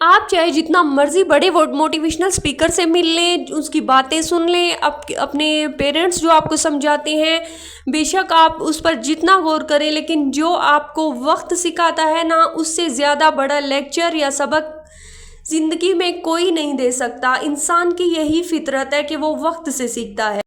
आप चाहे जितना मर्ज़ी बड़े वो मोटिवेशनल स्पीकर से मिल लें, उसकी बातें सुन लें, अपने पेरेंट्स जो आपको समझाते हैं, बेशक आप उस पर जितना गौर करें, लेकिन जो आपको वक्त सिखाता है ना, उससे ज़्यादा बड़ा लेक्चर या सबक ज़िंदगी में कोई नहीं दे सकता। इंसान की यही फितरत है कि वो वक्त से सीखता है।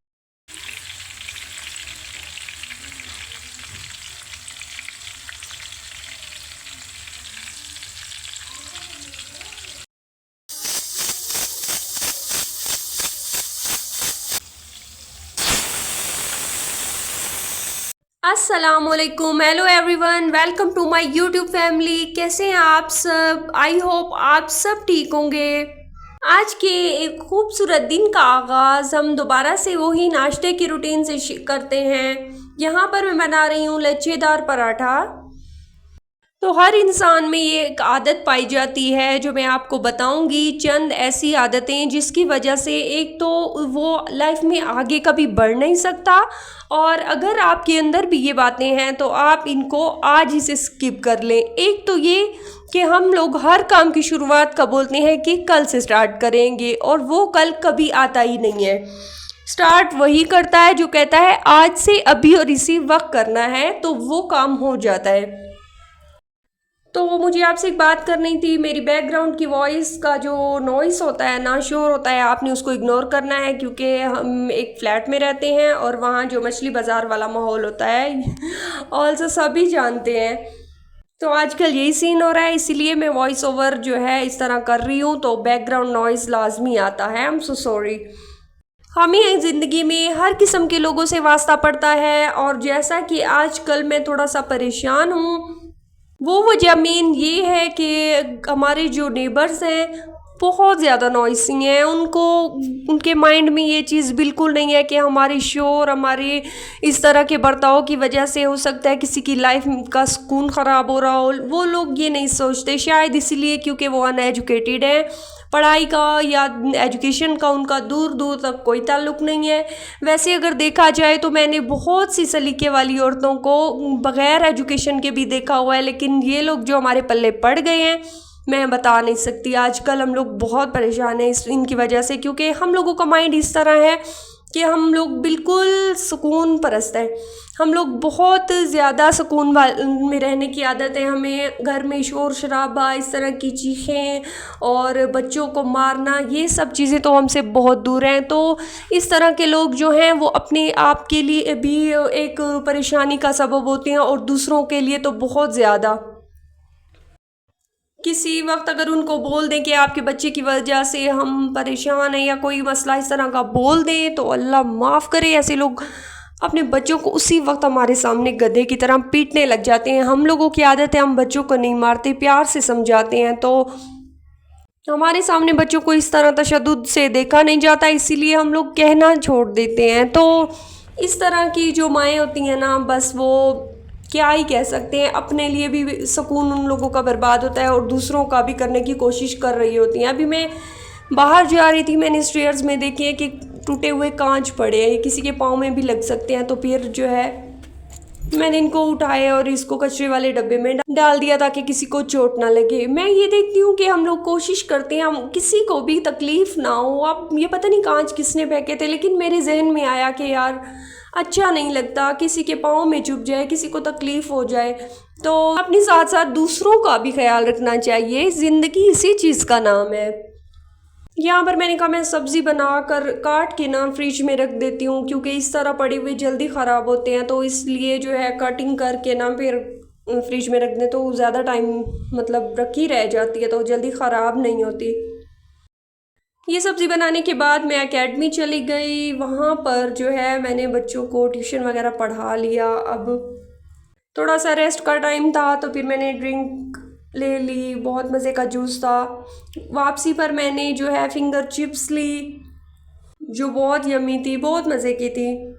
अस्सलामुअलैकुम, hello everyone, welcome to my YouTube family. कैसे हैं आप सब? आई होप आप सब ठीक होंगे। आज के एक खूबसूरत दिन का आगाज़ हम दोबारा से वही नाश्ते की रूटीन से करते हैं। यहाँ पर मैं बना रही हूँ लच्छेदार पराठा। तो हर इंसान में ये एक आदत पाई जाती है जो मैं आपको बताऊंगी, चंद ऐसी आदतें जिसकी वजह से एक तो वो लाइफ में आगे कभी बढ़ नहीं सकता, और अगर आपके अंदर भी ये बातें हैं तो आप इनको आज ही से स्किप कर लें। एक तो ये कि हम लोग हर काम की शुरुआत कब बोलते हैं कि कल से स्टार्ट करेंगे, और वो कल कभी आता ही नहीं है। स्टार्ट वही करता है जो कहता है आज से अभी और इसी वक्त करना है, तो वो काम हो जाता है। तो मुझे आपसे एक बात करनी थी। मेरी बैकग्राउंड की वॉइस का जो नॉइस होता है ना, शोर होता है, आपने उसको इग्नोर करना है, क्योंकि हम एक फ्लैट में रहते हैं और वहाँ जो मछली बाज़ार वाला माहौल होता है ऑल्सो सभी जानते हैं। तो आजकल यही सीन हो रहा है, इसीलिए मैं वॉइस ओवर जो है इस तरह कर रही हूँ, तो बैकग्राउंड नॉइज़ लाजमी आता है। I am so sorry. हमें ज़िंदगी में हर किस्म के लोगों से वास्ता पड़ता है, और जैसा कि आजकल मैं थोड़ा सा परेशान हूँ, वो वजह मेन ये है कि हमारे जो नेबर्स हैं बहुत ज़्यादा नॉइसी हैं। उनको उनके माइंड में ये चीज़ बिल्कुल नहीं है कि हमारे शोर, हमारे इस तरह के बर्ताव की वजह से हो सकता है किसी की लाइफ का सुकून ख़राब हो रहा हो। वो लोग ये नहीं सोचते, शायद इसलिए क्योंकि वो अनएजुकेटेड हैं। पढ़ाई का या एजुकेशन का उनका दूर दूर तक कोई ताल्लुक़ नहीं है। वैसे अगर देखा जाए तो मैंने बहुत सी सलीके वाली औरतों को बग़ैर एजुकेशन के भी देखा हुआ है, लेकिन ये लोग जो हमारे पल्ले पड़ गए हैं, मैं बता नहीं सकती। आजकल हम लोग बहुत परेशान हैं इनकी वजह से, क्योंकि हम लोगों का माइंड इस तरह है कि हम लोग बिल्कुल सुकून परस्त हैं। हम लोग बहुत ज़्यादा सुकून में रहने की आदत है हमें। घर में शोर शराबा, इस तरह की चीखें और बच्चों को मारना, ये सब चीज़ें तो हमसे बहुत दूर हैं। तो इस तरह के लोग जो हैं वो अपने आप के लिए भी एक परेशानी का सबब होते हैं, और दूसरों के लिए तो बहुत ज़्यादा। किसी वक्त अगर उनको बोल दें कि आपके बच्चे की वजह से हम परेशान हैं, या कोई मसला इस तरह का बोल दें, तो अल्लाह माफ़ करे, ऐसे लोग अपने बच्चों को उसी वक्त हमारे सामने गधे की तरह पीटने लग जाते हैं। हम लोगों की आदत है, हम बच्चों को नहीं मारते, प्यार से समझाते हैं। तो हमारे सामने बच्चों को इस तरह तशद्दुद से देखा नहीं जाता, इसीलिए हम लोग कहना छोड़ देते हैं। तो इस तरह की जो माएँ होती हैं ना, बस वो क्या ही कह सकते हैं, अपने लिए भी सुकून उन लोगों का बर्बाद होता है और दूसरों का भी करने की कोशिश कर रही होती हैं। अभी मैं बाहर जा रही थी, मैंने स्टेयर्स में देखी है कि टूटे हुए कांच पड़े हैं, किसी के पाँव में भी लग सकते हैं। तो फिर जो है मैंने इनको उठाया और इसको कचरे वाले डब्बे में डाल दिया ताकि किसी को चोट ना लगे। मैं ये देखती हूँ कि हम लोग कोशिश करते हैं हम किसी को भी तकलीफ़ ना हो। अब ये पता नहीं कांच किसने फेंके थे, लेकिन मेरे जहन में आया कि यार अच्छा नहीं लगता किसी के पाँव में चुभ जाए, किसी को तकलीफ़ हो जाए। तो अपने साथ साथ दूसरों का भी ख्याल रखना चाहिए। ज़िंदगी इसी चीज़ का नाम है। यहाँ पर मैंने कहा मैं सब्ज़ी बना कर काट के ना फ्रिज में रख देती हूँ, क्योंकि इस तरह पड़े हुए जल्दी ख़राब होते हैं। तो इसलिए जो है कटिंग करके ना फिर फ्रिज में रख दें तो ज़्यादा टाइम मतलब रखी रह जाती है, तो जल्दी ख़राब नहीं होती। ये सब्ज़ी बनाने के बाद मैं एकेडमी चली गई। वहाँ पर जो है मैंने बच्चों को ट्यूशन वगैरह पढ़ा लिया। अब थोड़ा सा रेस्ट का टाइम था, तो फिर मैंने ड्रिंक ले ली, बहुत मज़े का जूस था। वापसी पर मैंने जो है फिंगर चिप्स ली, जो बहुत यम्मी थी, बहुत मज़े की थी।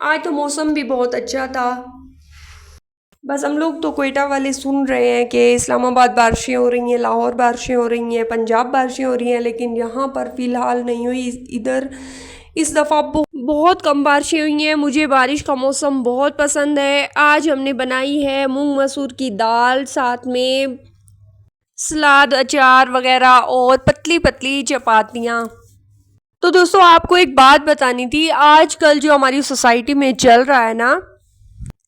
आज तो मौसम भी बहुत अच्छा था। बस हम लोग तो कोयटा वाले सुन रहे हैं कि इस्लामाबाद बारिशें हो रही हैं, लाहौर बारिशें हो रही हैं, पंजाब बारिशें हो रही हैं, लेकिन यहाँ पर फ़िलहाल नहीं हुई। इधर इस दफ़ा बहुत कम बारिशें हुई हैं। मुझे बारिश का मौसम बहुत पसंद है। आज हमने बनाई है मूंग मसूर की दाल, साथ में सलाद, अचार वगैरह और पतली पतली चपातियाँ। तो दोस्तों आपको एक बात बतानी थी, आजकल जो हमारी सोसाइटी में चल रहा है ना,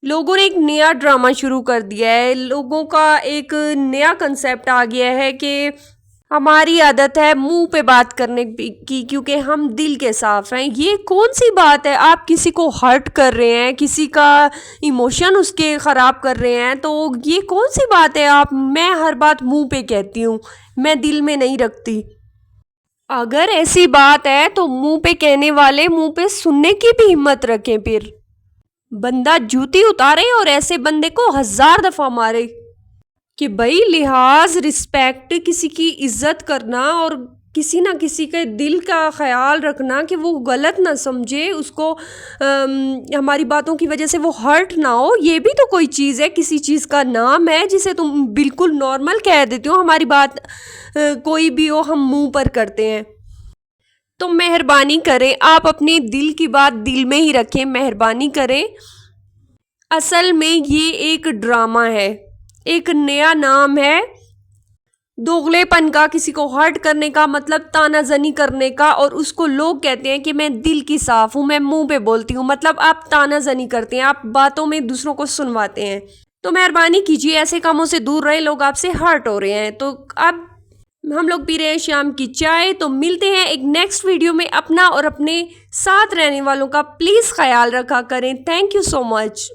लोगों ने एक नया ड्रामा शुरू कर दिया है। लोगों का एक नया कंसेप्ट आ गया है कि हमारी आदत है मुंह पे बात करने की, क्योंकि हम दिल के साफ हैं। ये कौन सी बात है? आप किसी को हर्ट कर रहे हैं, किसी का इमोशन उसके ख़राब कर रहे हैं, तो ये कौन सी बात है? आप मैं हर बात मुंह पे कहती हूँ, मैं दिल में नहीं रखती। अगर ऐसी बात है तो मुंह पे कहने वाले मुंह पे सुनने की भी हिम्मत रखें। फिर बंदा जूती उतारे और ऐसे बंदे को 1000 दफा मारे। कि भाई लिहाज, रिस्पेक्ट, किसी की इज्जत करना और किसी ना किसी के दिल का ख्याल रखना कि वो गलत ना समझे, उसको हमारी बातों की वजह से वो हर्ट ना हो, ये भी तो कोई चीज़ है। किसी चीज़ का नाम है जिसे तुम बिल्कुल नॉर्मल कह देते हो, हमारी बात कोई भी हो हम मुंह पर करते हैं। तो मेहरबानी करें, आप अपने दिल की बात दिल में ही रखें, मेहरबानी करें। असल में ये एक ड्रामा है, एक नया नाम है दोगलेपन का, किसी को हर्ट करने का, मतलब तानाजनी करने का। और उसको लोग कहते हैं कि मैं दिल की साफ हूँ, मैं मुंह पे बोलती हूँ। मतलब आप तानाजनी करते हैं, आप बातों में दूसरों को सुनवाते हैं। तो मेहरबानी कीजिए, ऐसे कामों से दूर रहे, लोग आपसे हर्ट हो रहे हैं। तो अब हम लोग पी रहे हैं शाम की चाय। तो मिलते हैं एक नेक्स्ट वीडियो में। अपना और अपने साथ रहने वालों का प्लीज़ ख्याल रखा करें। Thank you so much.